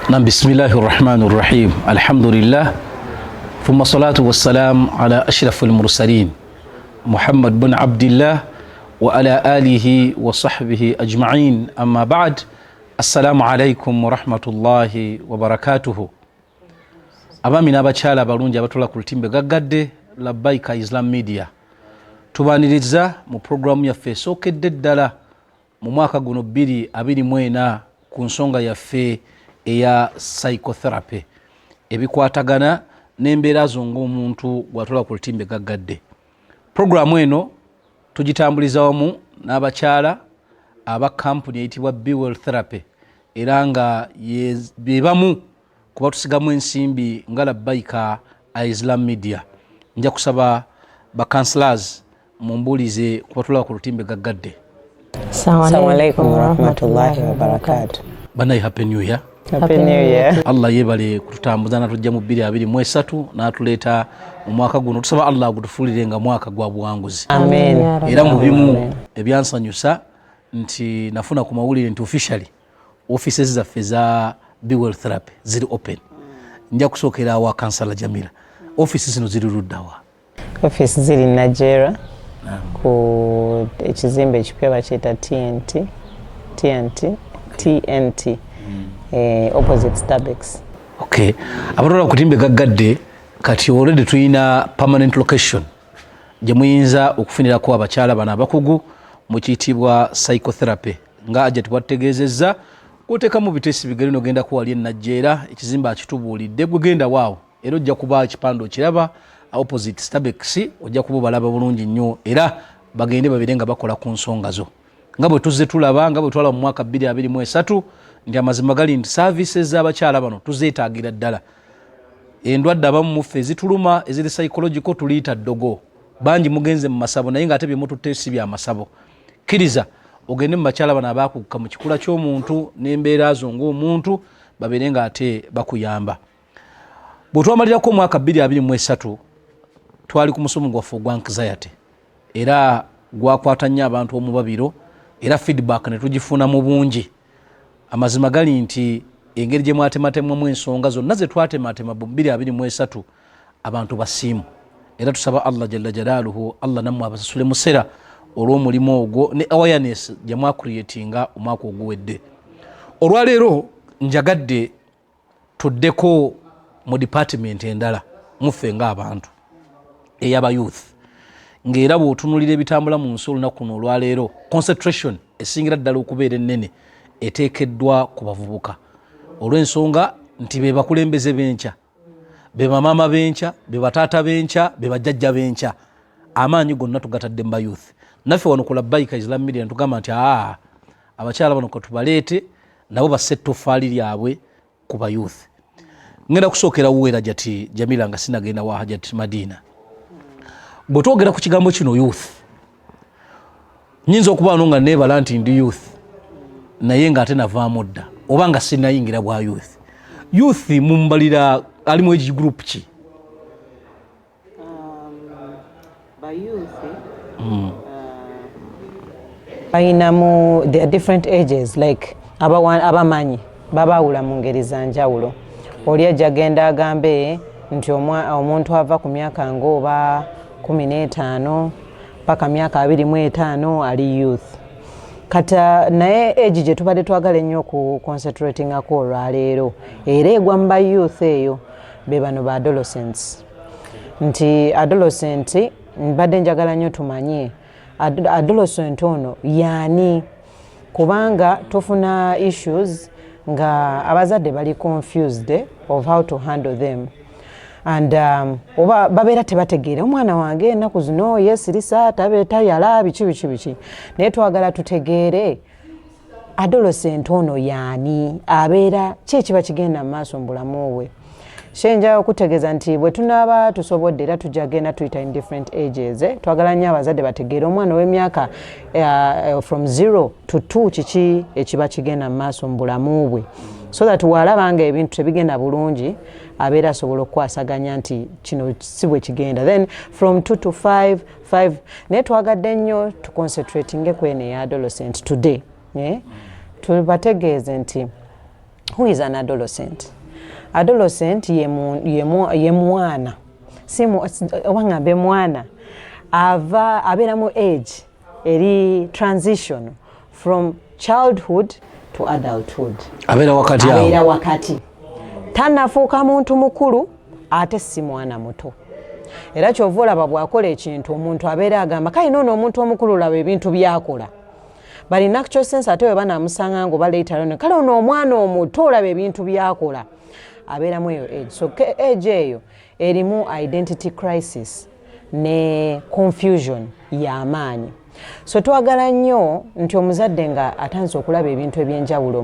نعم بسم الله الرحمن الرحيم الحمد لله ثم الصلاة والسلام على أشرف المرسلين محمد بن عبد الله وعلى آله وصحبه أجمعين أما بعد السلام عليكم ورحمة الله وبركاته abami n'abakyala abalungi abatula ku lutimbe gaggadde labbaika Islam Media tubaniriza mu programu yaffe esookedde ddala mu mwaka guno 2024 ku nsonga yaffe eya psychotherapy ebikwatagana n'embeera zo ng'omuntu gwatula ku lutimbe gaggadde. Programu eno tugitambuliza wamu n'abakyala aba kampuni eyitibwa Bilal Therapy era nga bebamu kuba tusigamu ensimbi nga labbaika Islam Media. Nja kusaba ba counselors mumbulize kubatula ku lutimbe gaggadde. Assalamu alaikum warahmatullahi wabarakatuh. Banayi happy new year. Happy new year. Allah yebale kututambuza natujja mu 2023 n'atuleeta mu mwaka guno. Tusaba Allah gutufulire nga mwaka gwa buwanguzi. Amen. Era mu bimu ebyansanyusa nti nafuna ku mawulire nti officially offices zaffe za Bilal Therapy ziri open. Nja kusookera wa kansala Jamila. Offices zino ziri luddawa? Office ziri Nigeria. Ku ekizimbe ekipya bakiyita TNT. Opposite Starbucks. Okay. Abatola ku timbe gaggadde kati already tuyina permanent location gye muyinza okufunirako abakyala bano abakugu mu kiyitibwa psychotherapy nga ajja twategeezezza kwoteekamu bitesi bigere nogenda kuwali enajjeera ekizimbe akitubuulidde gwe genda waawo era ojja kuba ekipande okiraba opposite Starbucks ojja kuba balaba bulungi nnyo era bagende babire nga bakola ku nsonga zo nga bwe tuzze tulaba nga bwe twala mu mwaka 2023 ndi amazima gali nti services z'abakyala bano tuzeetaagira ddala. Endwadde abamu muffe ezituluma eziri psychological tuliita ddogo bangi mugenze mu masabo naye ng'ate bye mututte si bya masabo. Kkiriza ogende mu bakyala bano abaakukka mu kikula ky'omuntu n'embeera zo ng'omuntu babeere ng'ate bakuyamba. Bwe twamalirako omwaka 2023 twali ku musomo gwaffe ogwa anxiety era gwakwata nnyo abantu omubabiro era feedback ne tugifuna mu bungi. Amazima gali nti engeri gye mwatematemamu ensonga zonna ze twatematema mu 2023 abantu basiimu era tusaba Allah jalla jalaaluhu Allah nammwe abasasule musera olw'omulimu ogwo ne awareness gye mwacreatinga omwaka oguwedde. Olwaleero njagadde tuddeko mu department endala muffe ng'abantu ey'aba youth ng'era bw'otunulira ebitambula mu nsi olunaku kuno olwaleero concentration esingira ddala okubeera ennene eteekeddwa ku bavubuka olw'ensonga nti be bakulembeze b'enkya be bamaama b'enkya be bataata b'enkya be bajjajja b'enkya amaanyi gonna tugatadde mu bayouth. Naffe wano ku labbaika Islam Media netugamba nti abakyala bano ko tubaleete nabo basse ettoffaali lyabwe ku bayouth. Ngenda kusookera wuwera jati Jamila nga sinagenda wa hajati Madina. Bwe twogera ku kigambo kino youth nyinza okuba nga neebala nti ndi youth naye nga ate navaamu dda oba nga sinayingira bwa youth mumbalira ali mu age group ki? Bayinamu the different ages like abamanyi babawula mu ngeri za njawulo. Oli ajja genda agambe nti omuntu ava ku myaka ng'oba 15 paka myaka 25 ali youth. Kata naye age gye tubadde twagala ennyo ku concentrating ako olwaleero era egwa mu youth eyo be bano ba adolescents. Nti adolescent mbadde njagala nnyo tumanye adolescent ono yaani kubanga tufuna issues nga abazadde bali confused of how to handle them and oba babeera tebategeera omwana wange ennaku zino yesirisa tayala biki naye twagala tutegeere adolescent ono yaani abeera ki ekiba kigenda mu maaso mu bulamu bwe. Shenja okutegeeza nti bwe tunaaba tusobodde era tujja genda tuyita in different ages twagala nnyo abazadde bategeere omwana w'emyaka from 0 to 2 kiki ekiba kigenda mu maaso mu bulamu bwe so that walaba nga ebintu tebigenda bulungi abeera asobola okukwasaganya nti kino si bwe kigenda. Then from 2 to 5 naye twagadde nnyo tuconcentratinge ku eno eya adolescent today tubategeeze nti Who is an adolescent? Adolescent ye mwana. Wangambe mwana. Abera mu age eri transition from childhood to adulthood. Abera wakati. Tanafuuka muntu mukulu ate si mwana muto. Era kyova olaba bw'akola ekintu omuntu abeera agamba kale noono omuntu omukulu laba ebintu byakola. But in actual sense ate we banamusanga ngo later on kale ono omwana omuto olaba ebintu byakola. Abeera mu eyo age. So age eyo erimu identity crisis ne confusion y'amaanyi. So twagala nnyo nti omuzadde nga atanze okulaba ebintu ebyenjawulo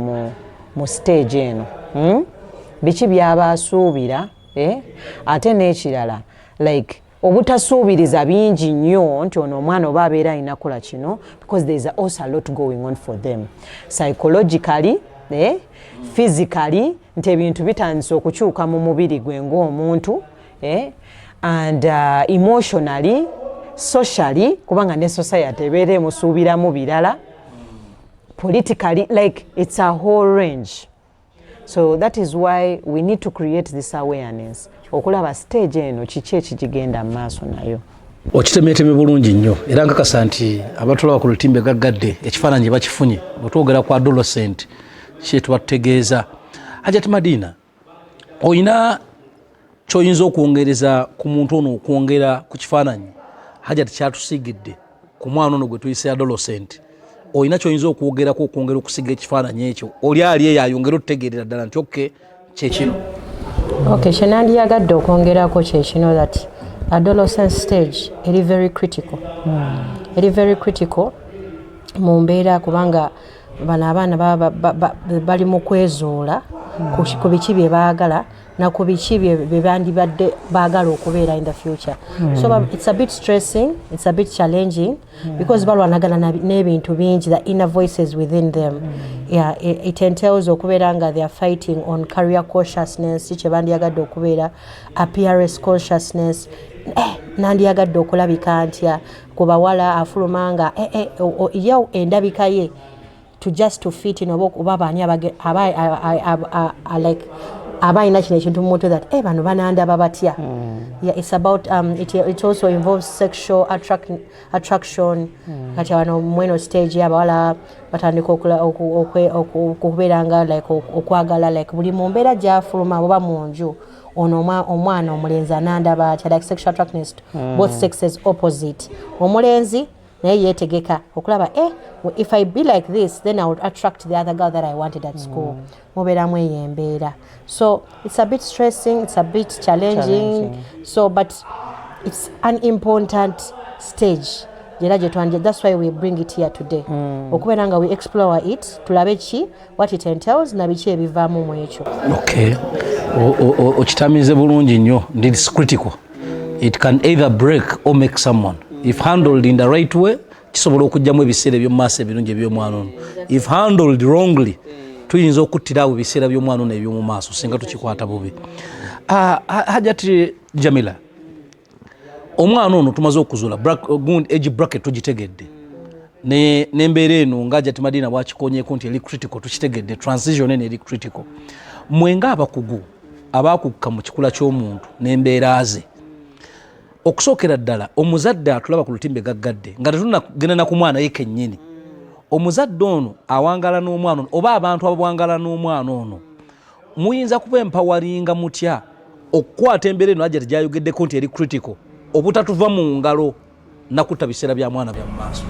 mu stage eno. Biki byaba asuubira ate n'ekirala like obutasuubiriza bingi nnyo nti ono omwana oba abeera alina kola kino because there is also a lot going on for them psychologically physically nti ebintu bitandise okukyuka mu mubiri gwe ng'omuntu and emotionally socially kubanga ne society ebeera emusuubiramu birala politically like it's a whole range. So that is why we need to create this awareness. Okulaba stage eno kiki ekigenda maaso nayo. Okitemeeteme bulungi nnyo era nkakasa nti abatulaba ku lutimbe gaggadde ekifaananyi bakifunye bwetwogera ku adolescent kyetubatutegeeza. Hajati Madina, oyina kyoyinza okwongereza ku muntu ono okwongera ku kifaananyi Hajati kyatusigidde ku mwana ono gwe tuyise adolescent. Oyina kyoyinza okwogerako okwongera okusiga ekifaananyi ekyo oli ali eyo ayongera otutegeerera ddala nti oke kyekino. Okay, kyenandiyagadde okwongerako kyekino that adolescent stage eri very critical. Eri very critical mu mbeera kubanga bano abaana bali mu kwezuula ku biki bye baagala na ku biki bye bandibadde baagala okubeera in the future. So it's a bit stressing, it's a bit challenging because balwanagana n'ebintu bingi, the inner voices within them. Yeah, it entails okubeera nga they are fighting on career consciousness, kye bandiyagadde okubeera appearance consciousness. Nandiyagadde okulabika ntya ku bawala afuluma nga yo endabika ye to just to fit in oba baani like abayina kino ekintu mu mutwe that bano banandaba batya. Yeah, it's about it also involves sexual attraction. Kati wano mweno stage abawala batandika okubeera nga like okwagala like buli mu mbeera gyafuluma oba mu nju ono omwana omulenzi anandaba atya like sexual attractness both sexes opposite. Omulenzi naye yeetegeka okulaba if I be like this then I would attract the other girl that I wanted at school. Mubeeramu eyo embeera. So it's a bit stressing, it's a bit challenging. So but it's an important stage. That's why we bring it here today. Okubeera nga we explore it, tulabe ki what it entails na biki ebivaamu mu ekyo. Okay. Okitamize bulungi nnyo. It's critical. It can either break or make someone. If handled in the right way, kisobola okujjamu ebiseera by'omumaaso ebirungi eby'omwana ono. If handled wrongly, tuyinza okuttirawo ebiseera by'omwana ono eby'omu maaso singa tukikwata bubi. Hajati Jamila, omwana ono tumaze okuzuula age bracket tugitegedde. N'embeera eno nga Hajati Madina bwakikonyeeko nti eri critical tukitegedde, transition eno eri critical. Mwenga abakugu abaakukka mu kikula ky'omuntu n'embeera ze. Okusookera ddala omuzadde atulaba ku lutimbe gaggadde nga tetugenda na ku mwana ye kennyini. Omuzadde ono awangala n'omwana ono oba abantu abawangala n'omwana ono muyinza kuba empawalinga mutya okukwata embeera eno Hajati gy'ayogeddeko nti eri critical obutatuva mu ngalo nakutta biseera bya mwana bya mu maaso.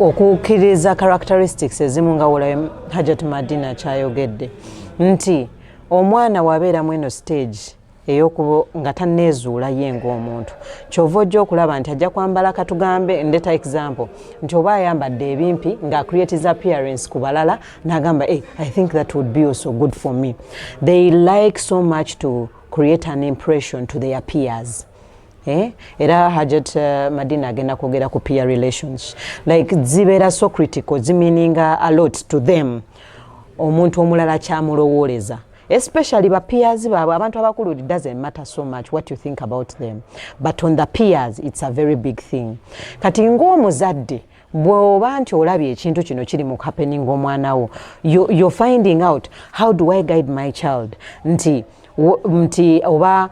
Okukkiriza characteristics ezimu nga wolayo Hajati Madina kyayogedde nti omwana wabeera mu eno stage eyokubo nga tanneezuula ye ng'omuntu kyova ojja okulaba nti ajja kwambala katugambe ndeta example nti oba ayambadde ebimpi nga create his appearance ku balala n'agamba I think that would be also good for me. They like so much to create an impression to their peers. Era Hajat Madina agenda kwogera ku peer relations like zibeera so critical, zimeaninga a lot to them. Omuntu omulala kyamulowooleza especially ba peers baabwe abantu abakulu. It doesn't matter so much what you think about them, but on the peers it's a very big thing. Kati ng'omuzadde bw'oba nti olabye ekintu kino kiri mu happening omwana wo, you're finding out how do I guide my child nti oba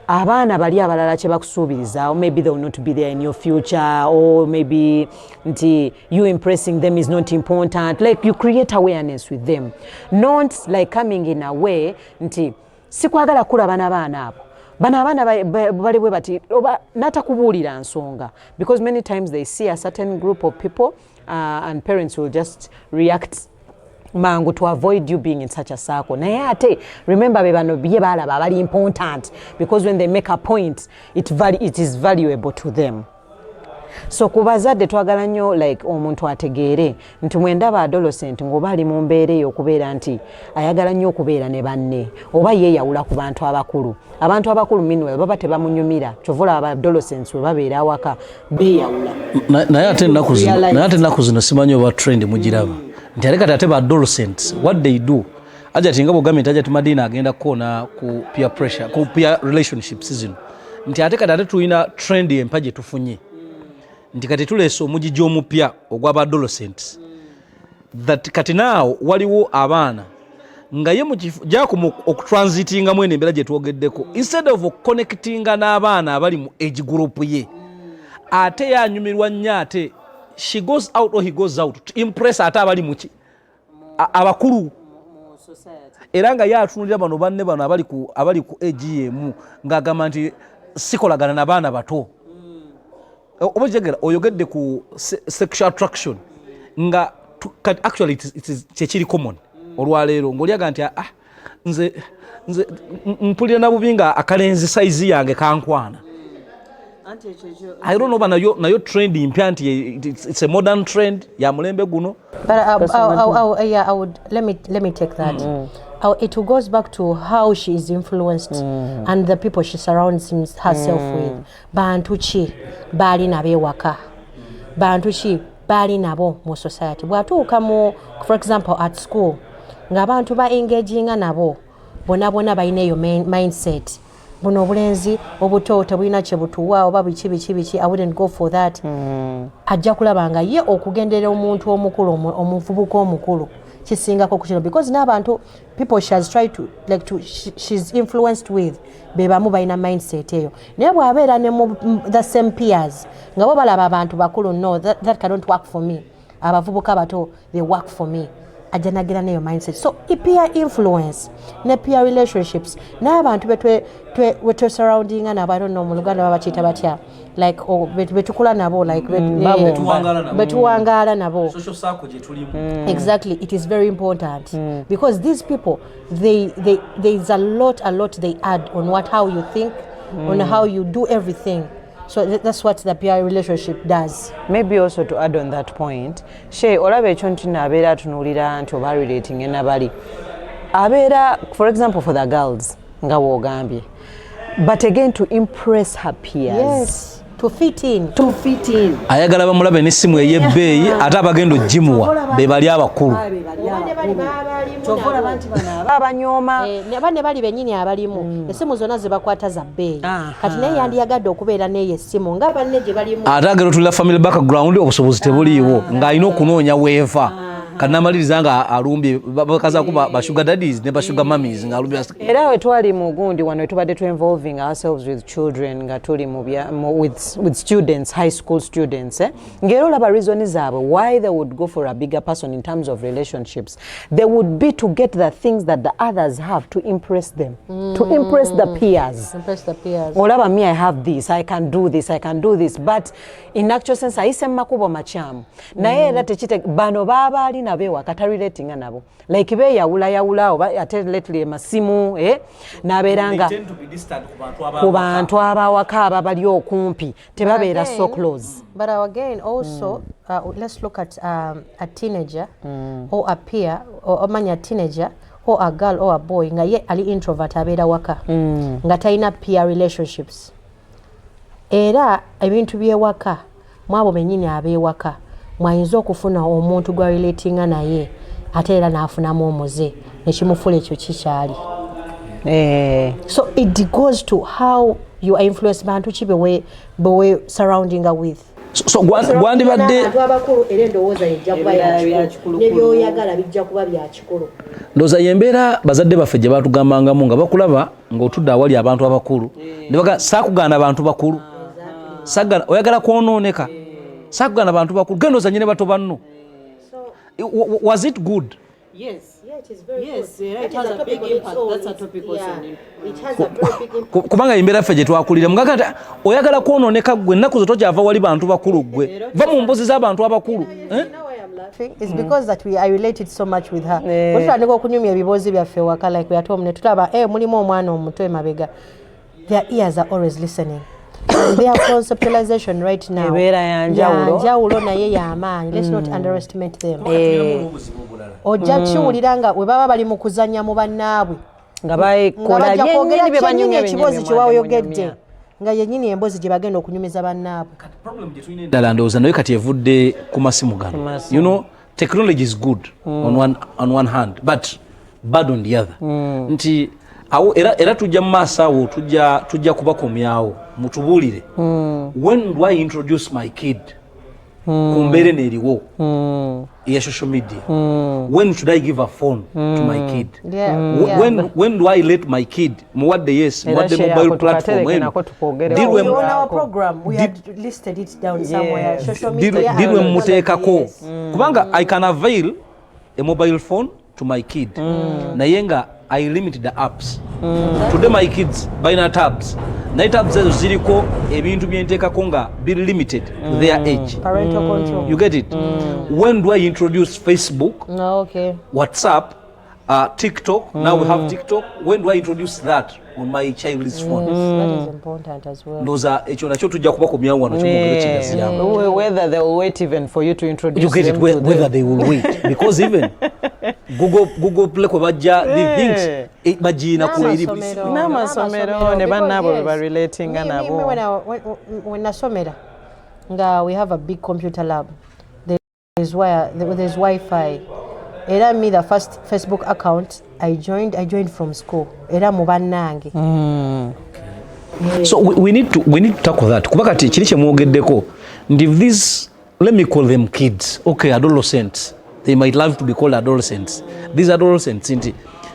abaana bali abalala kye bakusuubiriza, or maybe they will not be there in your future, or maybe nti you impressing them is not important. Like you create awareness with them, not like coming in a way nti sikwagala kulaba n'abaana abo bano abaana bali bwe bati oba natakubuulira nsonga, because many times they see a certain group of people and parents will just react mangu to avoid you being in such a circle. Naye ate remember be bano bye balaba bali important, because when they make a point it is valuable to them. So kubazadde twagala nnyo like omuntu ategeere nti mwendaba adolescent ng'oba ali mu mbeera eyo okubeera nti ayagala nnyo okubeera ne banne oba yeeyawula ku bantu abakulu. Abantu abakulu meanwhile baba tebamunyumira, kyovula aba adolescents we babeera awaka beeyawula. Naye ate ennaku zino simanyi oba trend mugiraba nti aleka ate ba adolescents what they do aja tinga bogambye aja Madina agenda kuona ku peer pressure ku peer relationships zino nti ate kati ate tulina trend empaje tufunye nti kati tuleese omugigi omupya ogw'aba adolescents that kati naawo waliwo abaana nga ye gyakuma okutransitinga mwene embeera gye twogeddeko, instead of connectinga n'abaana abali mu age group ye, ate yanyumirwa nnyo ate she goes out or he goes out to impress ate abali muki abakulu era nga yatunulira bano banne bano abali ku age yemu ng'agamba nti sikolagana n'abaana bato. Oba jegera oyogedde ku sexual attraction nga actually it is kyekiri common olwaleero ng'olyaga nti nze mpulira na bubi nga akalenzi size yange kankwana. I don't know but nayo trend impya nti it's a modern trend ya mulembe guno. But I would let me take that. It goes back to how she is influenced and the people she surrounds herself with. Bantu ki bali nabewaka, bantu ki bali nabo mu society. Bwatuuka mu, for example at school, ng'abantu ba engaginga nabo bona balina eyo mindset. Buno obulenzi obuto tebulina kye butuwa oba biki I wouldn't go for that. Ajja kulaba nga ye okugenderera omuntu omukulu omuvubuka omukulu kisingako ku kino, because n'abantu people she has tried to she's influenced with bebamu balina mindset eyo, naye bw'abeera ne mu the same peers nga bo balaba abantu bakulu, no that cannot work for me, abavubuka bato they work for me, ajja nagira neyo mindset. So peer influence ne peer relationships n'abantu betwe surrounding nabo, I don't know mu Luganda babakiyita batya, like betukula nabo, like betuwangala nabo, social circle gye tulimu. Exactly, it is very important because these people there is a lot they add on how you think, on how you do everything. So that's what the peer relationship does. Maybe also to add on that point, she olaba ekyo nti nabeera atunulira nti oba relating enabali abeera, for example for the girls nga woogambye, but again to impress her peers. Yes. To fit in. Ayagala bamulabe n'essimu ey'ebbeeyi ate abagenda ogimuwa be bali abakulu. Abanyooma ne bali bennyini abalimu essimu zonna ze bakwata za bbeeyi, kati naye yandiyagadde okubeera n'eyo essimu nga banne gye balimu. Ate agenda otulira family background obusobozi tebuliiwo ng'alina okunoonya weeva. Kanamaliriza nga alumbye bakazaako ba sugar daddies ne ba sugar mummies ng'alumbye. Era we twali mu gundi wano we tubadde involving ourselves with children nga tuli with students, high school students. Ngero olaba reason zaabwe why they would go for a bigger person in terms of relationships. They would be to get the things that the others have to impress them, to impress the peers. Olaba me, I have this, I can do this, but in actual sense ayise makubo machamu. Naye era tekite bano babali nabewa katariletinga nabo. Like beeyawula oba ate lately masimu naberanga ku bantu abawaka ababali okumpi tebabeera so close. But again also let's look at a teenager or a peer or a teenager or a girl or a boy nga ye ali introvert abeera waka nga talina peer relationships. Era ebintu byewaka mwabo bennyini abeewaka mwayinza okufuna omuntu gwa relatinga naye ate era n'afunamu omuze nekimufuula ekyo kikyali. So it goes to how you are influenced bantu ki bewe surrounding her with. So gwandibadde abantu abakulu era endowooza ejja kuba yakikulu nebyoyagala bijja kuba byakikulu. Ndowooza yembeera bazadde baffe gye batugambangamu nga bakulaba ng'otudde awali abantu abakulu ne baga saakuganda abantu bakulu oyagala kwonooneka saakuganda abantu bakulu genda ozanyire bato banno. Was it good? Yes. Yeah, it is very good. It has a big impact. That's a topic also. It has a very big impact. Kubanga yembeera ffe gye twakulira mugagata oyagala kwonooneka gwe ennaku zo tokyava wali bantu bakulu gwe va mu mbuzi z'abantu abakulu. It's because that I related so much with her. Tutandika okunyumya ebiboozi byaffe waka like we are told ne tutaba mulimu omwana omuto emabega. Their ears are always listening. Their conceptualization right now. Ebeera yanjawulo naye y'amaanyi. Let's not underestimate them. Ojja kiwulira nga we baba bali mu kuzannya mu bannaabwe nga bakola yennyini bye banyumya ekiboozi kye waayogedde nga yennyini emboozi gye bagenda okunyumiza bannaabwe. Ddala ndowooza naye kati evudde ku masimu gano. You know, technology is good on one hand but bad on the other. Nti awo era tujja mu maaso awo tujja kubakomyawo mutubuulire when do I introduce my kid ku mbeera neeriwo ya social media. When should I give a phone to my kid? When do I let my kid muwadde mobile platform on our program we had listed it down somewhere. Social media dirwe muteekako kubanga I can avail a mobile phone to my kid naye nga I limit the apps. Today my kids balina tabs. Naye tabs ezo ziriko ebintu byenteekako nga be limited to their age. Parental control. You get it? When do I introduce Facebook? No, okay. WhatsApp, TikTok. Now we have TikTok. When do I introduce that on my child's phone? That is important as well. Ndoza ekyo nakyo tujja kubakomyawo wano kimugere kigaziyamu. Whether they will wait even for you to introduce you get it, whether they will wait because even Google Play ko bajja the things bajina ku eri n'amasomero ne bannaabo be barelatinga nabo. When nasomera nga we have a big computer lab. There's Wi-Fi. Era me the first Facebook account I joined from school. Era mu bannange. So we need to tackle that. Kuba kati kiri kye mwogeddeko. Ndi these, let me call them kids. Okay, adolescents. They might love to be called adolescents. These adolescents,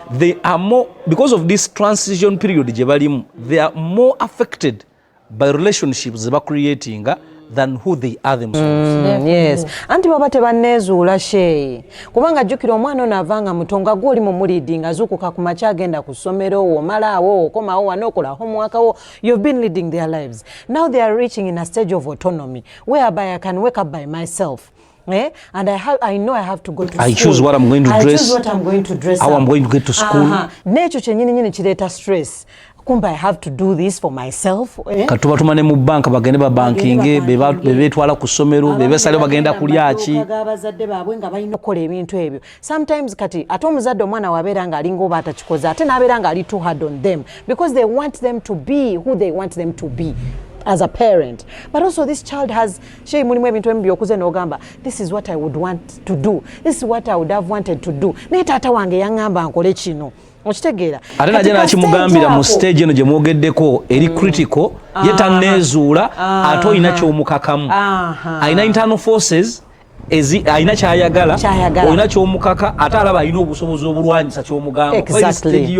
they are more, because of this transition period, they are more affected by relationships they are creating than who they are themselves. Yes. Anti baba tebanezuula she. Kubanga jjukira omwana ono avanga mutonga gw'oli mu mulidinga azuukuka ku makya agenda ku ssomero omalaawo okomawo wanokola homework wo. You've been leading their lives. Now they are reaching in a stage of autonomy whereby I can wake up by myself. And I know I have to go to school. I choose what I'm going to dress. I choose what I'm going to dress. How I'm going to get to school. Nekyo kyennyini kireeta stress. Kumba I have to do this for myself. Katuba tumane mu banka bagende ba banking bebetwala ku ssomero bebesale bagenda kulyaki. Abazadde baabwe nga balina okukola ebintu ebyo. Sometimes kati ate omuzadde omwana wabeera nga alinga oba atakikoze ate n'abeera nga ali too hard on them because they want them to be who they want them to be as a parent. But also this child has she mulimu ebintu ebimu byokuze n'ogamba this is what I would want to do. This is what I would have wanted to do. Naye taata wange yaŋŋamba nkole kino. Okitegeera. Ate najja nakimugambira mu stage eno gye mwogeddeko eri critical ye tanneezuula ate olina ky'omukakamu. Alina internal forces alina kyayagala olina ky'omukaka ate alaba alina obusobozi obulwanyisa ky'omugamba. Exactly.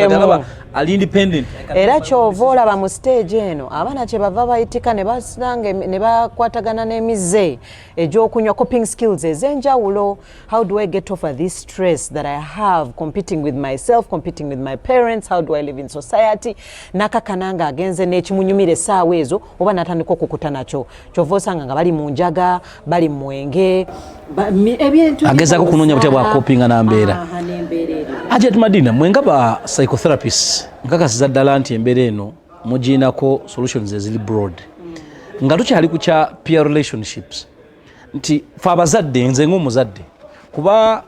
Alaba ali independent. Era ky'ova olaba mu stage eno abaana kye bava bayitika ne basanga ne bakwatagana n'emize egy'okunywa coping skills ez'enjawulo. How do I get over this stress that I have competing with myself, competing with my parents? How do I live in society? Nakakananga agenze n'ekimunyumira essaawa ezo oba natandika okukuta nakyo. Ky'ova osanga nga bali mu njaga, bali mu mwenge. Agezaako kunoonya butya bwa coping n'ambeera. Ajat Madina, mwenga ba psychotherapists nkakasiza ddala nti embeera eno mugiinako solutions eziri broad. Nga tukyali ku kya peer relationships nti fe abazadde nze ng'omuzadde kuba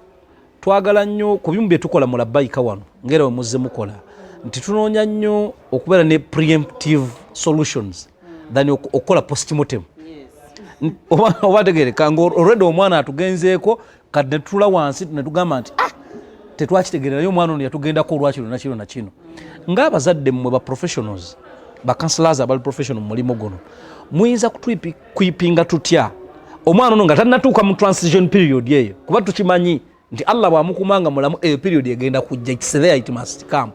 twagala nnyo ku bimu bye tukola mu labbayika wano ng'era we muzze mukola nti tunoonya nnyo okubeera ne preemptive solutions than okukola postmortem. oba tegereka nga already omwana atugenzeeko kati ne tutula wansi ne tugamba nti tetwakitegeera naye omwana ono yatugendako olwakino nakino nakino. Ng'abazadde mmwe ba professionals ba counselors abali professional mu mulimu guno muyinza kuipinga tutya omwana ono nga tannatuuka mu transition period yeyo, kuba tukimanyi nti Allah bw'amukumanga mulamu eyo period egenda kujja, it's there, it must come.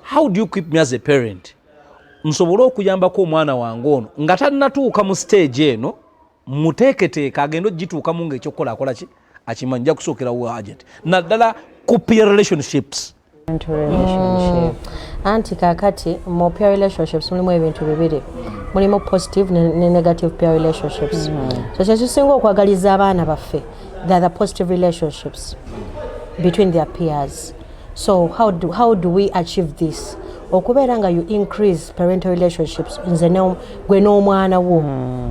How do you keep me as a parent nsobole okuyambako omwana wange ono nga tannatuuka mu stage eno, muteeketeeka agenda ogituukamu ng'ekyokukola akola ki akimanyi, nja kusookerawo agent naddala ku peer relationships. Anti kakati mu peer relationships mulimu ebintu bibiri, mulimu positive ne negative peer relationships. So kyekisinga okwagaliza abaana baffe they are the positive relationships between their peers. So how do we achieve this? Okubeera nga you increase parental relationships nze gwe n'omwana wo,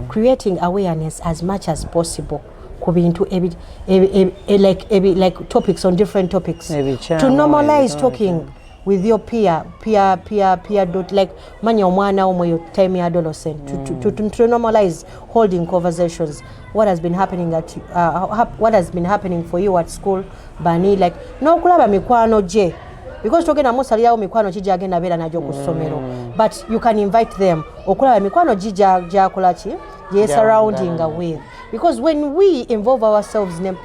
creating awareness as much as possible ku bintu like topics on different topics, to normalize talking with your peer like manya omwana omwe yo time ya adolescent, to normalize holding conversations. What has been happening at what has been happening for you at school, bani like n'okulaba mikwano gye, because togenda musalirawo mikwano kijja agenda beera najjo ku ssomero, but you can invite them okulaba mikwano gijja gyakola ki surrounding with, because when we involve ourselves in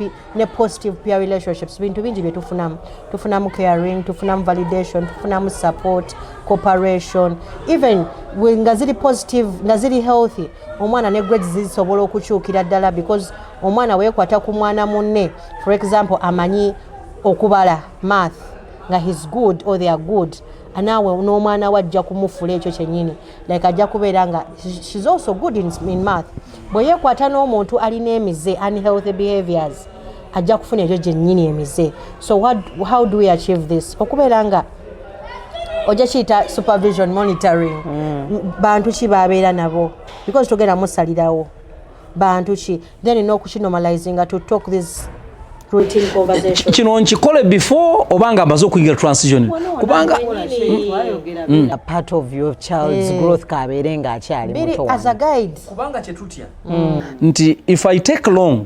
positive peer relationships bintu bingi bye tufunamu caring, tufunamu validation, tufunamu support, cooperation, even nga ziri positive nga ziri healthy omwana ne grades zisobola okukyukira ddala, because omwana weekwata ku mwana munne, for example amanyi okubala math nga he's good or they are good, anaawe n'omwana wajja kumufula ekyo kyennyini, like ajja kubeera nga she's also good in math. Bwe yeekwata n'omuntu alina emize, unhealthy behaviors, ajja kufuna ekyo gyennyini emize. So how do we achieve this? Okubeera nga ojja kiyita supervision, monitoring. Bantu ki baabeera nabo, because togenda musalirawo bantu ki, then n'okukinormalizinga to talk this routine conversation. Kino nkikole before obanga amaze okuyingira transition, kubanga a part of your child's growth kabeere nga akyali muto as a guide, kubanga kyetutya nti if I take long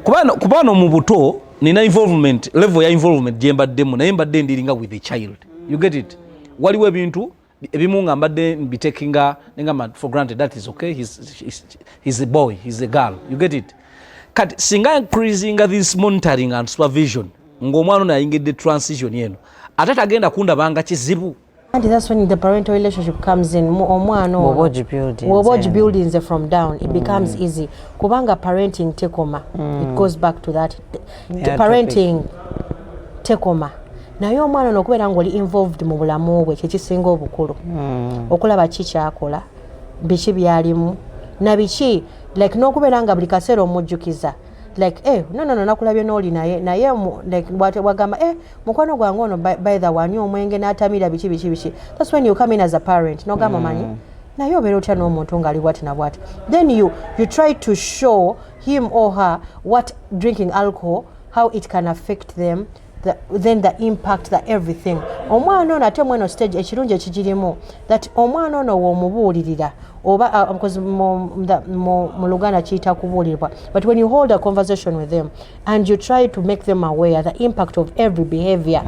kubano mu buto nina involvement, level ya involvement gyembaddemu naye mbadde ndiringa with the child, you get it. Waliwo ebintu ebimu nga mbadde mbitakinga nenga for granted, that is okay, he's a boy, he's a girl, you get it. Kati singa increasing this monitoring and supervision ng'omwana ono ayingidde transition yeno ate tagenda kundabanga kizibu. And that's when the parental relationship comes in. Omwana woboji buildings from down, it becomes easy kubanga parenting tekoma, it goes back to that parenting tekoma. Naye omwana ono okubeera ng'oli involved mu bulamu bwe kyekisinga obukulu, okulaba ki kyakola, biki byalimu na biki, like n'okubeera nga buli kaseera omujjukiza like no nakulabye n'oli naye like wagamba mukwano gwange ono by the one omwenge n'atamira biki. That's when you come in as a parent n'ogamba manyi naye obeera otya n'omuntu ng'ali bwati na bwati, then you try to show him or her what drinking alcohol, how it can affect them, then the impact, that everything. Omwana ono ate mweno stage ekirungi ekigirimu that omwana ono w'omubuulirira oba because mu Luganda kiyita kubuulirwa, but when you hold a conversation with them and you try to make them aware the impact of every behavior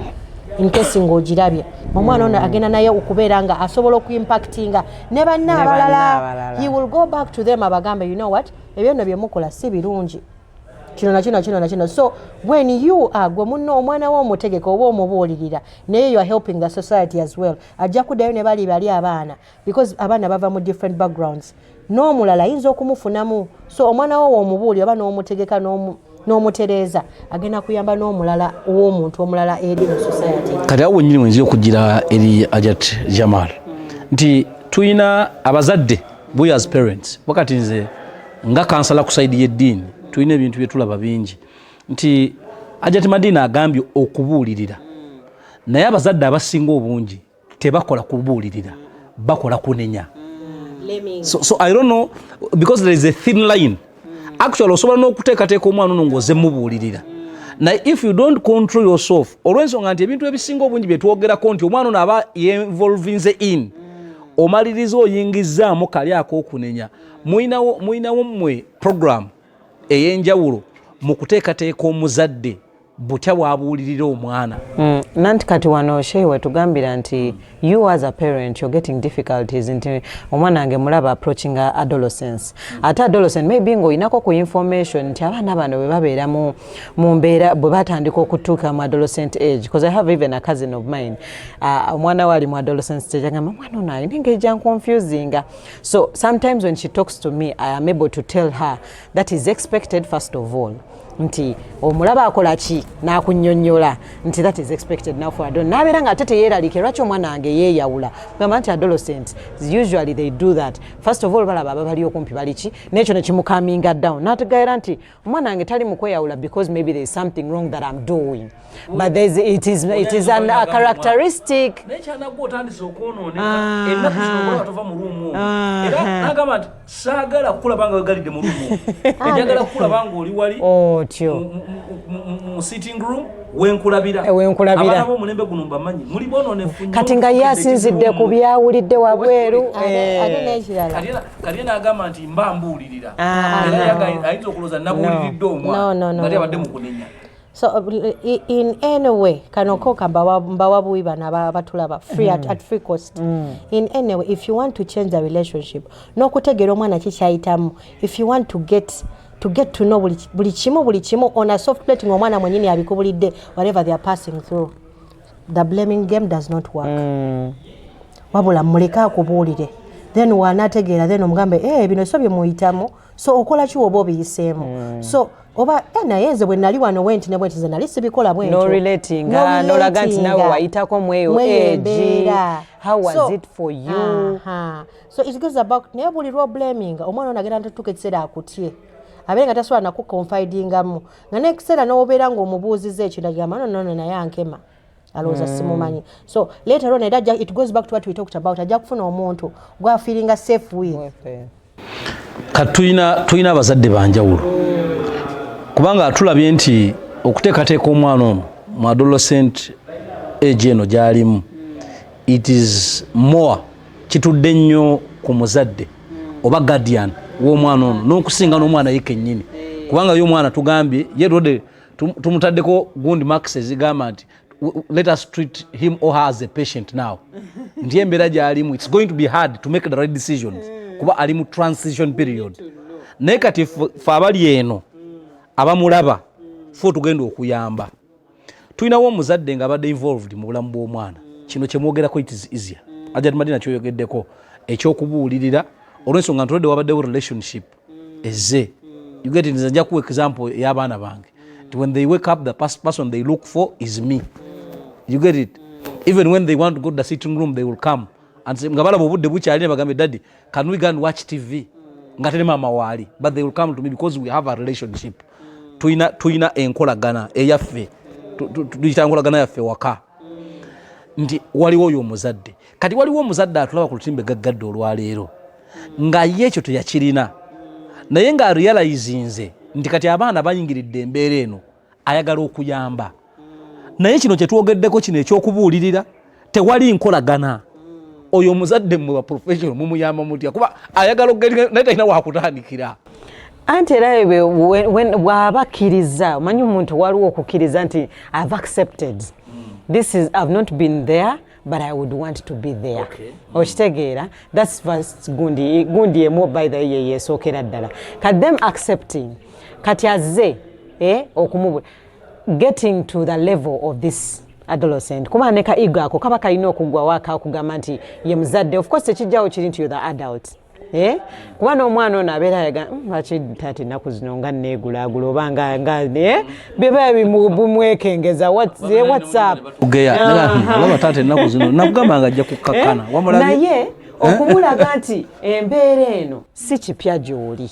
in case ng'ogirabye omwana ono agenda naye okubeera nga asobola okuimpactinga ne banna abalala, he will go back to them abagambe, you know what, ebyo nno bye mukola si birungi, kino na. So when you are gwe munno omwana w'omutegeka oba omubuulirira naye you are helping the society as well, ajja kuddayo ne bali abaana, because abaana bava mu different backgrounds, n'omulala ayinza okumufunamu. So omwana wo w'omubuulira oba n'omutegeka n'omutereeza agenda kuyamba n'omulala w'omuntu omulala eri mu society. Kati awo wennyini wenzi okugira eri Ajat Jamal nti tuyina abazadde we as parents, wakati nze nga kansala ku side y'eddiini tuyina ebintu bye tulaba bingi nti Ajat Madina agambye okubuulirira, naye abazadde abasinga obungi tebakola kubuulirira, bakola kunenya. So I don't know, because there is a thin line. Actually osobola n'okuteekateeka omwana ono ng'oze mubuulirira, naye if you don't control yourself olw'ensonga nti ebintu ebisinga obungi bye twogerako nti omwana ono aba involvinze in omaliriza oyingizaamu kali ak'okunenya muyinawo mmwe program ey'enjawulo mu kuteekateeka omuzadde butya bwabuulirira omwana. Nanti kati wano Sheyi wetugambira nti you as a parent you're getting difficulties nti omwana wange mulaba approaching adolescence. Ate adolescent maybe ng'oyinako ku information nti abaana bano bwe babeera mu mbeera bwe batandika okutuuka mu adolescent age, because I have even a cousin of mine omwana we ali mu adolescent stage agamba mwana ono alina engeri confusing. So sometimes when she talks to me I am able to tell her that is expected first of all. Nti omulaba akola ki n'akunnyonnyola nti that is expected now for adult. N'abeera nga ate teyeeraliike lwaki omwana wange yeeyawula. Gamba nti adolescents usually they do that. First of all balaba ababali okumpi bali ki n'ekyo ne kimukaminga down. N'ategeera nti omwana wange tali mu kweyawula because maybe there is something wrong that I'm doing. But it is a characteristic. N'ekyanagwa otandise okwonooneka ennaku zino tova mu luumu era n'agamba nti saagala kukulaba nga wegalidde mu luumu njagala kukulaba nga oli wali mu sitting room wenkulabira abaana b'omulembe guno mbamanyi muli boononefu nnyo kati nga ye asinzidde ku byawulidde wabweru ate n'ekirala kati n'agamba nti mba mbuulirira era ayinza okulooza nabuuliridde omwana nga abadde mu kunenya. So in any way kanokoka mbawabuwi bana batulaba free at free cost. In any way if you want to change the relationship n'okutegeera omwana kikyayitamu, if you want to get to know buli kimu on a soft plate ng'omwana mwennyini abikubulidde whatever they are passing through, the blaming game does not work. Wabula muleka akubuulire then wanategeera then omugambe bino so bye muyitamu so okola ki oba obiyiseemu. So oba naye nze bwe nali wano wenti ne bwenti nze nali sibikola bwentyo no relating n'olaga nti nawe wayitako mweyo age. How was it for you? So it goes about naye buli lwo blaming omwana onagenda ntutuka ekiseera akutye abeera nga tasobola nakukonfidingamu nga n'ekiseera n'obeera ng'omubuuziza ekyo ndagamba no naye ankema alowooza simumanyi. So later on it goes back to what we talked about, ajja kufuna omuntu gwafiiringa safe with. Kati tulina abazadde banjawulo kubanga tulabye nti okuteekateeka omwana ono mu adolescent age eno gy'alimu it is more kitudde nnyo ku muzadde oba guardian w'omwana ono n'okusinga n'omwana ye kennyini kubanga ye omwana tugambye ye rode tumutaddeko gundi marks ezigamba nti let us treat him or her as a patient now. Nti embeera gy'alimu it's going to be hard to make the right decisions kuba ali mu transition period. Naye kati fe abali eno abamulaba fo tugenda okuyamba tulinawo omuzadde nga abadde involved mu bulamu bw'omwana kino kyemwogerako it is easier. Ajja Madina kyoyogeddeko ekyokubuulirira olw'ensonga ntolodde wabaddewo relationship eze you get it. Nja kuwa example y'abaana bange when they wake up the person they look for is me. You get it. Even when they want to go to the sitting room they will come and say nga balaba obudde bukyali ne bagambe daddy can we go and watch TV nga tene mama waali but they will come to me because we have a relationship. Tuina enkolagana eyaffe tuyita enkolagana yaffe waka nti waliwo oyo omuzadde kati waliwo omuzadde atulaba ku lutimbe gaggadde olwaleero nga ye ekyo teyakirina naye nga realizinze nti kati abaana bayingiridde embeera eno ayagala okuyamba naye kino kyetwogeddeko kino ekyokubuulirira tewali nkolagana oyo omuzadde mmwe ba professional mumuyamba mutya kuba ayagala okugenda naye talina wakutandikira. Anti era bw'abakkiriza omanyi omuntu waliwo okukkiriza nti I've accepted this is I've not been there but I would want to be there. Okitegeera that's first gundi emu by the way yesookera ddala kati them accepting kati azze okumubula getting to the level of this adolescent kuba neka ego ako kaba kalina okugwa waka okugamba nti ye muzadde of course ekijjawo kiri nti you're the adult kuba n'omwana ono abeera yaga lwaki taati ennaku zino nga neegulaagula oba nga byeba bimwekengeza whatsapp olaba taata ennaku zino nakugamba nga ajja kukakkana naye okumulaga nti embeera eno si kipya gy'oli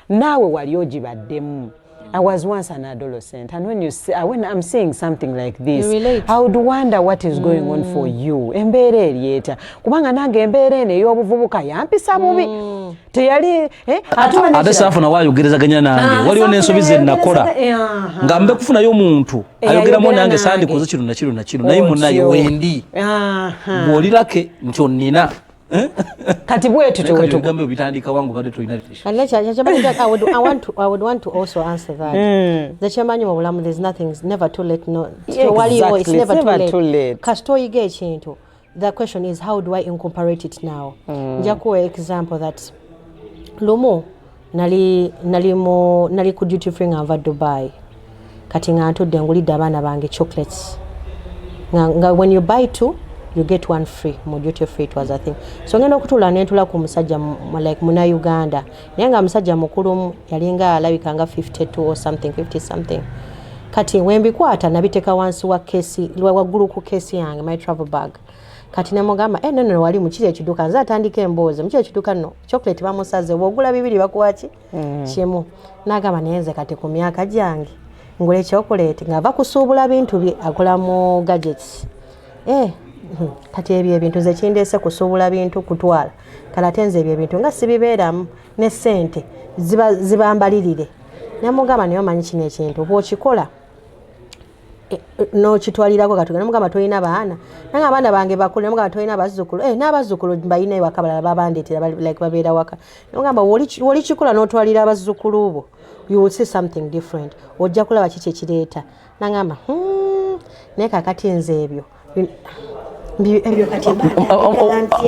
naawe wali ogibaddemu. I was once an adolescent, and when I'm seeing something like this, I would wonder what is going on for you. Embeera erieta kubanga nange embeera eno ey'obuvubuka yampisa bubi teyali ate saafuna waayogerezaganya nange waliwo n'ensobi ze nakola nga mbe kufunayo omuntu ayogeramu nange sandikoze kino nakino naye munaye wendi bw'olirake nti onnina kati bwetu tugambe bitandika wangu bade tulina and I would want to also answer that the chairman mu bulamu there's nothing it's never too late no exactly. It's never too late. Kasitoyiga ekintu the question is how do I incorporate it now nja kuwa example that lumu nali ku duty free ngava Dubai kati nga ntudde ngulidde abaana bange chocolates nga when you buy 2 you get 1 free mu duty free it was a thing so ngenda okutula nentula ku musajja like muna Uganda naye nga musajja mukulu yalinga alabika nga 52 or something 50 something kati wembikwata nabiteka wansi wa kesi waggulu ku kesi yange my travel bag kati nemugamba no wali mukire ekiduka nze atandika emboozi mukire ekiduka no chocolate bamusaze bwogula bibiri bakuwaki kimu nagamba nayenze kati ku myaka gyange ngule chocolate ngava kusuubula bintu bye akola mu gadgets kati ebyo ebintu ze kindeese kusuubula bintu kutwala kala tenze ebyo ebintu nga sibibeeramu ne ssente zibambalirire nemugamba naye omanyi kino ekintu bw'okikola no kitwalirako katuga nemugamba tolina baana nanga abaana bange bakulu nemugamba tolina abazzukulu n'abazzukulu balina ewaka balala babandeetera like babeera waka nemugamba woli kikola n'otwalira abazzukulu bo you will see something different ojja kulaba kiki ekireeta nangamba naye kakati nze ebyo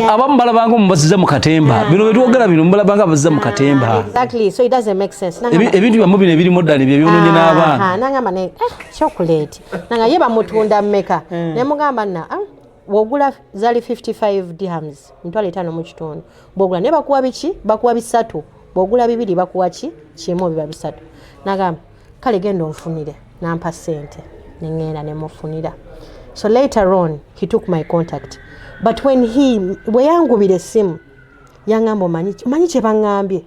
abamu balabanga mubazizza mu katemba bino byetwogera bino mubalabanga bazizza mu katemba exactly so it doesn't make sense ebintu byamu bino ebirimu ddala bye byononye n'abaana nangamba ne chocolate nanga ye bamutunda mmeka nemugamba wogula zali 55 dirhams mtwale 5 mu kitundu bwogula ne bakuwa biki bakuwa bisatu bwogula bibiri bakuwa kimu biba bisatu nagamba kale genda onfunire nampa ssente nengenda nemufunira. So later on, he took my contact. But when bweyangubira essimu, yangamba omanyi kye baŋŋambye.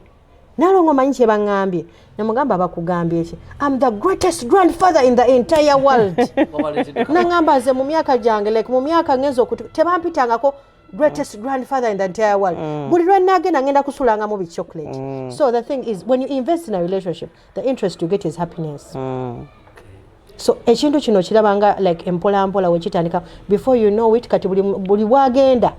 Nalongo omanyi kye baŋŋambye. Namugamba bakugambye ki? I'm the greatest grandfather in the entire world. Nangamba nze mu myaka gyange, like mu myaka ngenzo tebampitangako greatest grandfather in the entire world. Buli lwe nagenda ngenda kusulangamu bi chocolate. So the thing is, when you invest in a relationship, the interest you get is happiness. So ekintu kino kirabanga like empola mpola wekitandika before you know it kati buli wagenda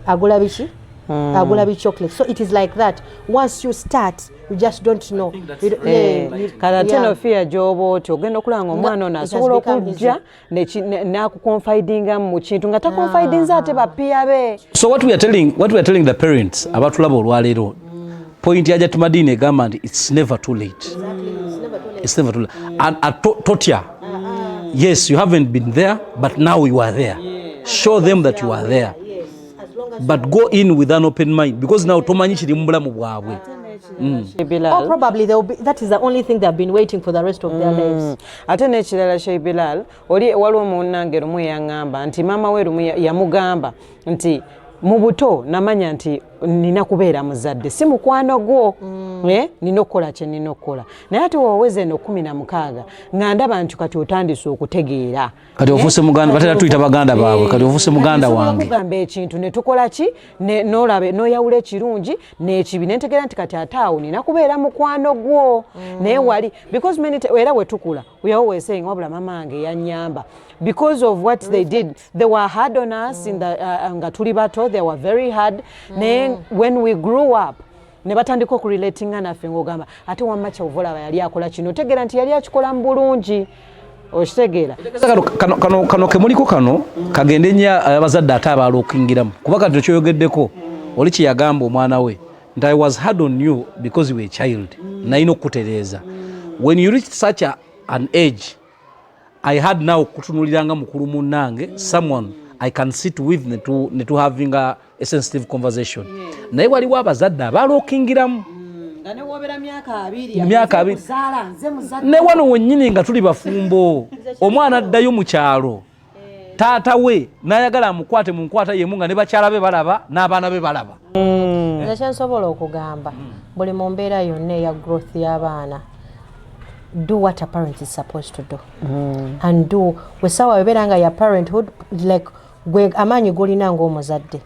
agula biki agula bi chocolate. So it is like that once you start you just don't know kala teno fear jobo oti ogenda okulanga omwana ono asobola okujja nakuconfidinga mu kintu nga taconfidinza ate bapiya be. So what we are telling the parents abatulaba olwaleero point yaja tumadine egamba nti it's never too late. It's never too late. And Totia, yes, you haven't been there, but now you are there. Show them that you are there. But go in with an open mind, because now tomanyi kiri mu bulamu bwabwe. Or probably that is the only thing they've been waiting for the rest of their lives. Ate nekirala Sheikh Bilal, oli waliwo munnange lumu yangamba nti mama we lumu yamugamba nti mu buto namanya nti nina kubeera muzadde si mukwano gwo nina okukola kye nina okukola naye ate wooweze eno 16 nga ndaba nti kati otandise okutegeera kati ofuuse muganda batera tuyita baganda baabwe kati ofuuse muganda wange kugamba ekintu ne tukola ki n'olabe n'oyawula ekirungi n'ekibi ne ntegeera nti kati ate awo nina kubeera mukwano gwo naye wali because era we tukula we always saying wabula mama wange yannyamba because of what they did. They were hard on us in the nga bato, they were very hard. When we grew up, ne batandika okurelatinga naffe ng'ogamba ate wamma ky'ovola yali akola kino otegeera nti yali akikola mu bulungi okitegeera kano kemuliko kano kagende nnyo abazadde ate abaala okuyingiramu kuba kati kyoyogeddeko oli kyeyagamba omwana we nti I was hard on you because you were a child nayina okukutereeza when you reach such an age I had now kutunuliranga mukulu munnange someone I can sit with ne to having a sensitive conversation. Naye waliwo abazadde abalokingiramu. Ngane wobera myaka 2. Ne wano wennyini nga tuli bafumbo. Omwana addayo mu kyalo. Taata we n'ayagala amukwate mu nkwata yemu nga ne bakyala be balaba n'abaana be balaba. Nze nsobola okugamba buli mu mbeera yonna eya growth y'abaana. Do what a parent is supposed to do. And do wesawa weberanga ya parenthood like gwe amanyi golina ng'omuzadde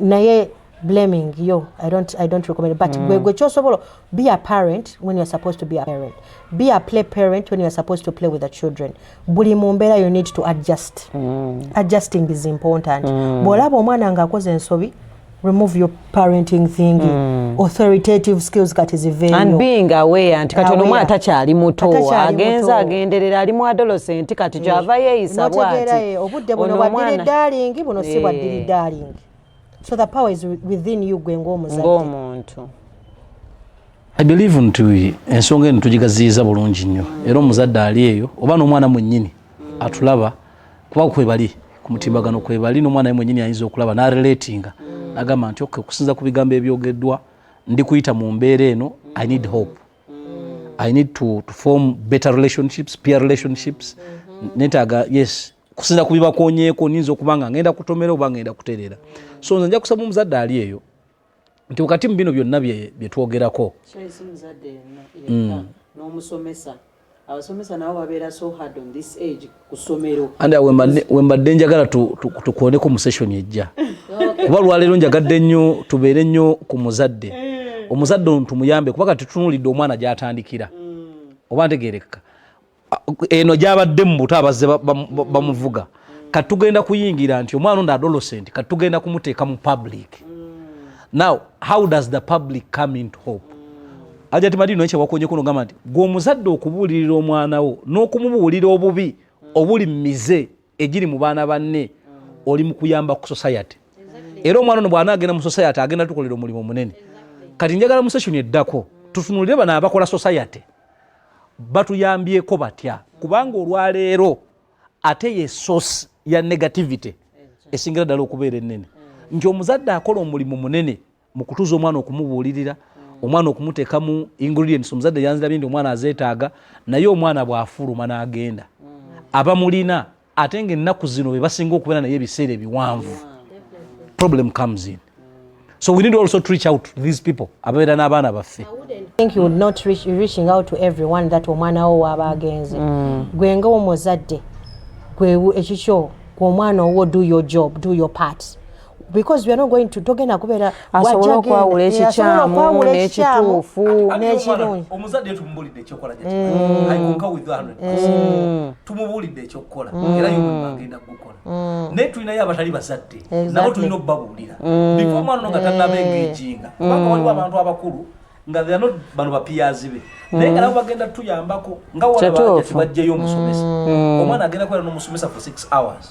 naye blaming you I don't recommend it. But gwe kyosobola be a parent when you're supposed to be a parent, be a play parent when you're supposed to play with the children. Buli mu mbeera you need to adjust. Adjusting is important. Bw'olaba omwana ng'akoze ensobi remove your parenting thing, authoritative skills kati ziveyo. And being aware nti kati ono mwana takyali muto agenza agenderera ali mu adolescent kati gyava yeeyisa bw'ati obudde buno bwaddiri darling buno si bwaddiri darling. So the power is within you gwe ng'omuntu. I believe nti ensonga eno tugigaziyiza bulungi nnyo era omuzadde ali eyo oba n'omwana mwennyini atulaba kuba kwebali ku mutimbagano kwebali n'omwana mwennyini ayinza okulaba n'arelatinga n'agamba nti okusinza ku bigambo ebyogeddwa ndi kuyita mu mbeera eno I need hope. I need to form better relationships, peer relationships. Netaaga yes kusinza ku bibakonyeeko nnyinza okuba nga ngenda kutomera oba ngenda kutereera. So nze nja kusaba omuzadde ali eyo nti wakati mu bino byonna bye twogerako n'omusomesa abasomesa nabo babeera so hard on this age ku ssomero anda wembadde njagala tukuoneko mu session ejja kuba lwaleero njagadde nnyo tubeere nnyo ku muzadde omuzadde ono tumuyambe kuba kati tutunuulidde omwana gy'atandikira oba ntegeereka eno gy'abadde mu buto abazze bamuvuga kati tugenda kuyingira nti omwana ono adolescent kati tugenda kumuteeka mu public. Now, how does the public come into hope? Ajati Madina ekye wakonye kuno gamba nti gw'omuzadde okubuulirira omwana wo n'okumubuulira obubi obuli mize egiri mu baana banne oli mu kuyamba ku society. Era omwana ono bw'anaagenda mu society agenda tukolera omulimu munene. Kati njagala mu session eddako tutunulire bano abakola society batuyambyeko batya kubanga olwaleero ate ye source ya negativity esingira ddala okubeera ennene. Nti omuzadde akola omulimu munene mu kutuuza omwana okumubuulirira omwana okumuteekamu ingredients omuzadde yanzirabye nti omwana azeetaaga naye omwana bw'afuluma n'agenda abamulina ate ng'ennaku zino be basinga okubeera naye ebiseera ebiwanvu problem comes in. So we need to also reach out to these people ababeera n'abaana baffe. I think you would not reaching out to everyone that omwana wo waba agenze gwe nga omuzadde gwe ekikyo omwana wo do your job, do your part. Because we are not going to togena kubera asobola okwawula ekikyamu n'ekituufu n'ekirungi. Omuzadde tumubuulidde ekyokola gyati I concur with 100%. Tumubuulidde ekyokukola era y'omulimu agenda gukola. Naye tulinayo abatali bazadde nabo tulina okubabuulira before omwana ono nga tannaba engejinga kubanga waliwo abantu abakulu nga they are not bano bapiyazi be naye nga nabo bagenda tuyambako nga wala bajjayo omusomesa omwana agenda kwera n'omusomesa for 6 hours.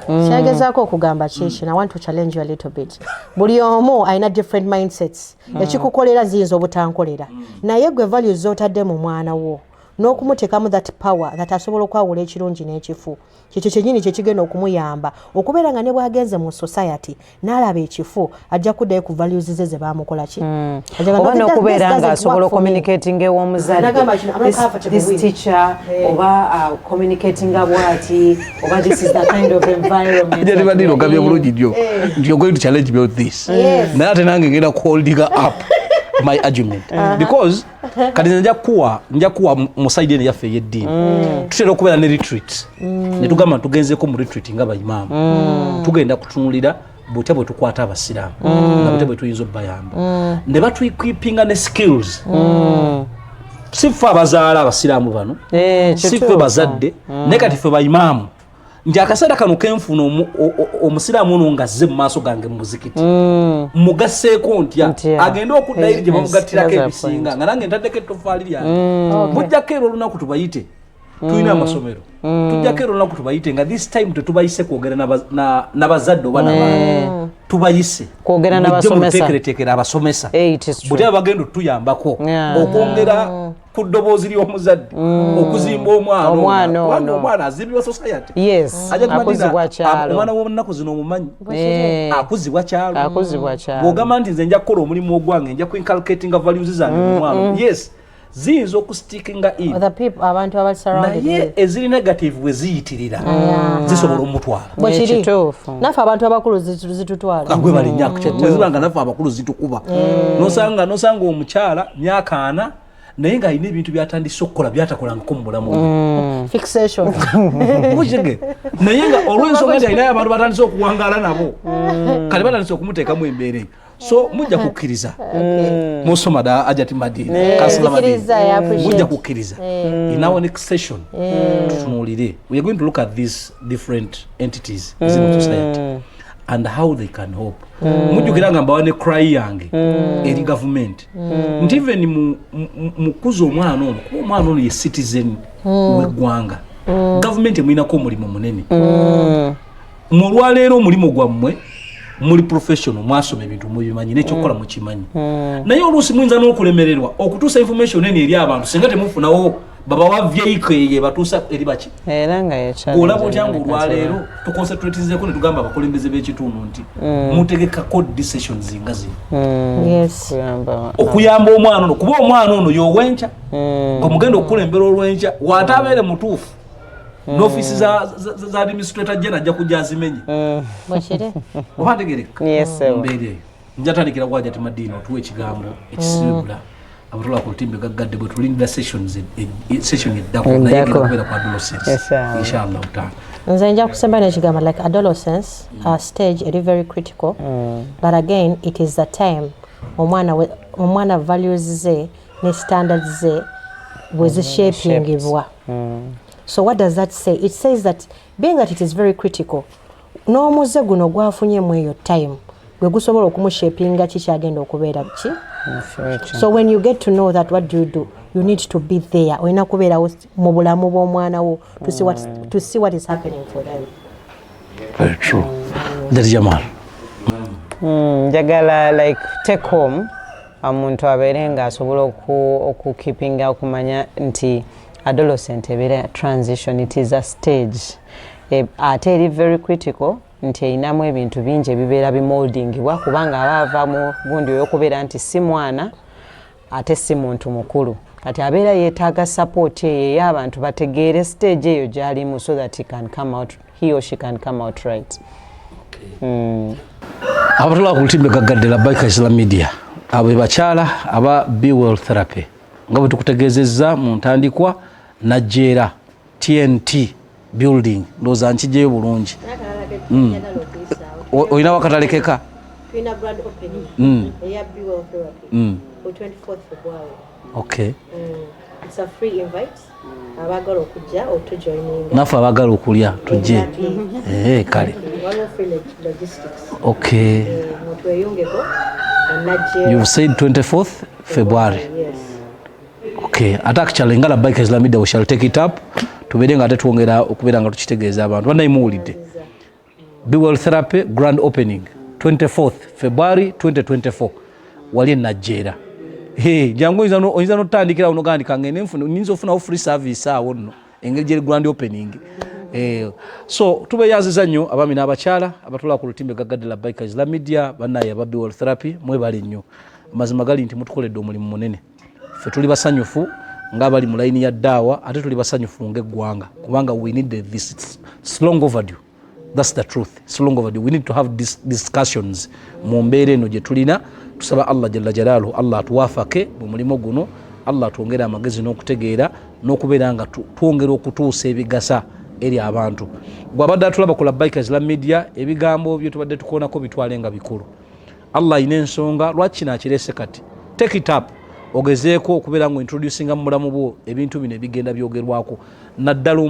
Kyagezaako okugamba kiki, I want to challenge you a little bit. Buli omu alina different mindsets. Ekikukolera ziyinza obutankolera. Naye gwe values z'otadde mu mwana wo n'okumuteekamu that power that asobola okwawula ekirungi n'ekifu kyekyo kyennyini kye kigenda okumuyamba okubeera nga ne bw'agenze mu society n'alaba ekifu ajja kuddayo ku values ze ze baamukola ki oba n'okubeera ng'asobola communicating ew'omuzadde this teacher oba communicating bw'ati oba this is the kind of environment jali badino kabye bulungi nnyo nti you're going to challenge me with this naye ate nange ngenda holding up my argument because kati nja kuwa mu side ene yaffe y'eddiini tutera okubeera ne retreat ne tugamba tugenzeko mu retreat nga bayimaamu tugenda kutunulira butya bwe tukwata abasiraamu na butya bwe tuyinza obbayamba ne batwequipinga ne skills si ffe abazaala abasiraamu bano si ffe bazadde naye kati ffe bayimaamu nti akaseera kano kenfuna omusiraamu ono ng'azze mu maaso gange mu muzikiti mugasseeko ntya agende okuddayo eri gye bamugattirako ebisinga nga nange ntaddeko ettofaali lyange bujjako era olunaku tubayite tulina amasomero tujjako era olunaku tubayite nga this time tetubayise kwogera n'abazadde oba n'abaana tubayise kwogera n'abasomesa muteekereteekera abasomesa butya bagenda otuyambako okwongera ku ddoboozi ly'omuzadde okuzimba omwana azimbibwa society akuzibwa kyalo omwana w'ennaku zino omumanyi akuzibwa kyalo bw'ogamba nti nze nja kukola omulimu ogwange nja kuinculcatinga values zange mu mwana ziyinza okustickinga in naye eziri negative bwe ziyitirira zisobola omutwala naffe abantu abakulu zitutwala gwe balinyakuzibanga naffe abakulu zitukuba nosanga omukyala myaka 4 naye ng'alina ebintu byatandise okukola byatakolangako mu bulamu naye nga olw'ensonga nti alinayo abantu batandise okuwangaala nabo kale batandise okumuteekamu embeera eyo so mujja kukkiriza musoma da Ajati Madina mujja kukkiriza in our next session tutunuulire we are going to look at these different entities in society and how they can hope. Mujukira ngamba wane cry yange eri government. Nti even mukuzo omwana ono, kuba omwana ono ye citizen w'eggwanga. Government emuyinako omulimu munene. Mulwaleero omulimu gwammwe muli professional mwasoma ebintu mubimanyi n'ekyokukola mukimanyi. Naye oluusi muyinza n'okulemererwa okutuusa information eni eri abantu singa temufunawo baba wa vehicle ye batuusa eri baki. Era nga yekyali. Olaba otya ng'olwaleero tuconcentratizeeko ne tugamba abakulembeze b'ekitundu nti mutegekako decisions nga zino. Yes. Okuyamba omwana ono kuba omwana ono y'ow'enkya nga mugenda okukulembera olw'enkya waate abeere mutuufu. N'ofiisi za administrator general ajja kujja azimenye. Bwekiri. Oba ntegereka. Yes. Mbeera eyo. Njatandikira kwa Jati Madina otuwa ekigambo ekisibula. Abatula ku lutimbe gaggadde bwe tulindira session eddako naye egenda kubeera ku adolescence. Inshallah taala. Nze nja kusema n'ekigambo like adolescence stage eri very critical. But again it is the time omwana values ze ne standards ze wezishapingibwa. So what does that say? It says that being that it is very critical, n'omuze guno gwafunyemu eyo time gwe gusobola okumushapinga kikyagenda okubeera ki. So when you get to know that, what do? You need to be there. Olina kubeera mu bulamu bw'omwana wo to see what is happening for them. Very true. That's Jamal. Njagala like take home omuntu abeere nga asobola okukeepinga okumanya nti adolescent ebeera transition, it is a stage ate eri very critical nti erinamu ebintu bingi ebibeera bimoldingibwa kubanga abaava mu gundi ey'okubeera nti si mwana ate si muntu mukulu kati abeera yeetaaga support eyo ey'abantu bategeere stage eyo gy'alimu so that he or she can come out right. Abatula ku lutimbe gaggadde la Baika Islam Media abo bakyala aba Bilal therapy nga bwe tukutegeezezza mu ntandikwa najjeera TNT building ndowooza nkijeyo bulungi. Olina wakatalekeka? Tulina grand opening eya Bilal therapy for 24th February. Okay. It's a free invite. Abagala okujja otujoininga. Naffe abagala okulya tujje. Kale. One free logistics. Okay. Mutweyongeko najjeera. You've said 24th February. Yes. Okay. Attack challenge ngala Bike Islam Media we shall take it up. Tubeere nga tetwongera okubeera nga tukitegeeza abantu. Bannayimuwulidde. Bilal therapy grand opening 24th February 2024 wali najjeera. Jangu oyinza n'otandikira uno gandika ngene ninza ofunawo free service awo nno engeri gyeri grand opening. So tubeeyaziza nnyo abaami n'abakyala abatula ku lutimbe gaggadde la Bike Islam Media bannaye aba Bilal therapy mwebale nnyo. Amazima gali nti mutukoledde omulimu munene. Ffe tuli basanyufu ng'abali mu layini ya ddaawa ate tuli basanyufu ng'eggwanga kubanga we need this. It's long overdue. That's the truth. It's long overdue. We need to have discussions mu mbeera eno gye tulina. Tusaba Allah jalla jalaaluhu Allah atuwaafake mu mulimu guno, Allah tuongere amagezi n'okutegeera n'okubeera nga twongera okutuusa ebigasa eri abantu. Gwabadde atulaba ku Bike Islam Media ebigambo bye tubadde tukoonako bitwale nga bikulu. Allah ina ensonga lwaki nakirese kati. Take it up. Ogezeeko okubeera nga introducinga mu mulamu bwo ebintu bino ebigenda byogerwako. Naddala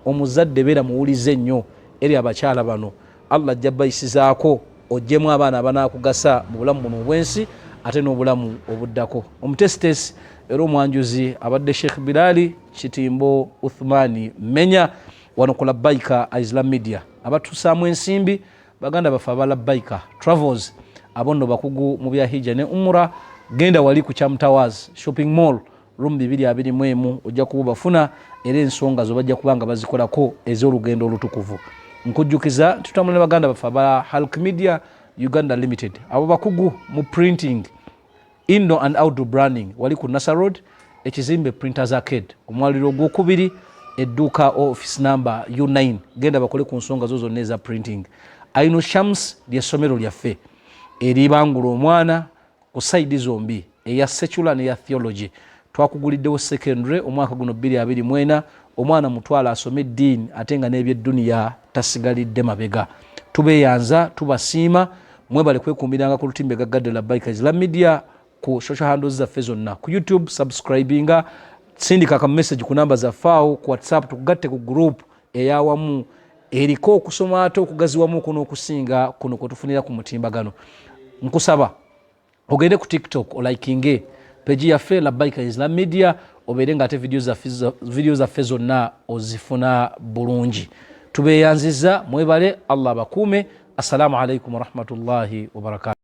omuzadde beera muwulize nnyo eri abakyala bano. Allah ajja bayisizaako ojjemu abaana abanaakugasa mu bulamu buno obwensi ate n'obulamu obuddako. Omutesitesi era omwanjuzi abadde Sheikh Bilal Kitimbo Uthmani Menya wano ku Baika Islam Media. Abatusaamu ensimbi baganda bafe aba Baika Travels abo nno bakugu mu bya hijja ne umura. Genda wali ku Cham Towers shopping mall room 221 ojja kubafuna era ensonga zo bajja kubanga bazikolako ez'olugendo olutukuvu. Nkujjukiza tutambula baganda bafa ba Hulk Media Uganda Limited abo bakugu mu printing indoor and outdoor branding wali ku Nasa Road ekizimbe Printers Arcade omwaliro gw'okubiri edduuka office number U9 genda bakole ku nsonga zo zonna eza printing. Aino Shams ly'essomero lyaffe eribangula omwana ku side zombi eya secular ne ya theology. Twakuguliddewo secondary omwaka guno 2024 omwana mutwala asome dini ate nga n'ebyedduniya tasigalidde mabega. Tubeeyanza tubasiima mwebale kwekumbiranga ku lutimbe gaggadde la Bike Islam Media ku social handles zaffe zonna ku YouTube subscribinga sindika ka message ku namba za faawo ku WhatsApp tukugatte ku group eyawamu eriko okusoma ate okugaziwamu kuno okusinga kuno kwetufunira ku mutimbagano. Nkusaba ogende ku TikTok olikinge page yaffe Labaika Islam Media, obeere nga ate video zaffe zonna ozifuna bulungi. Tubeyanziza, mwebale, Allah bakuume. Assalamu alaikum warahmatullahi wabarakatuh.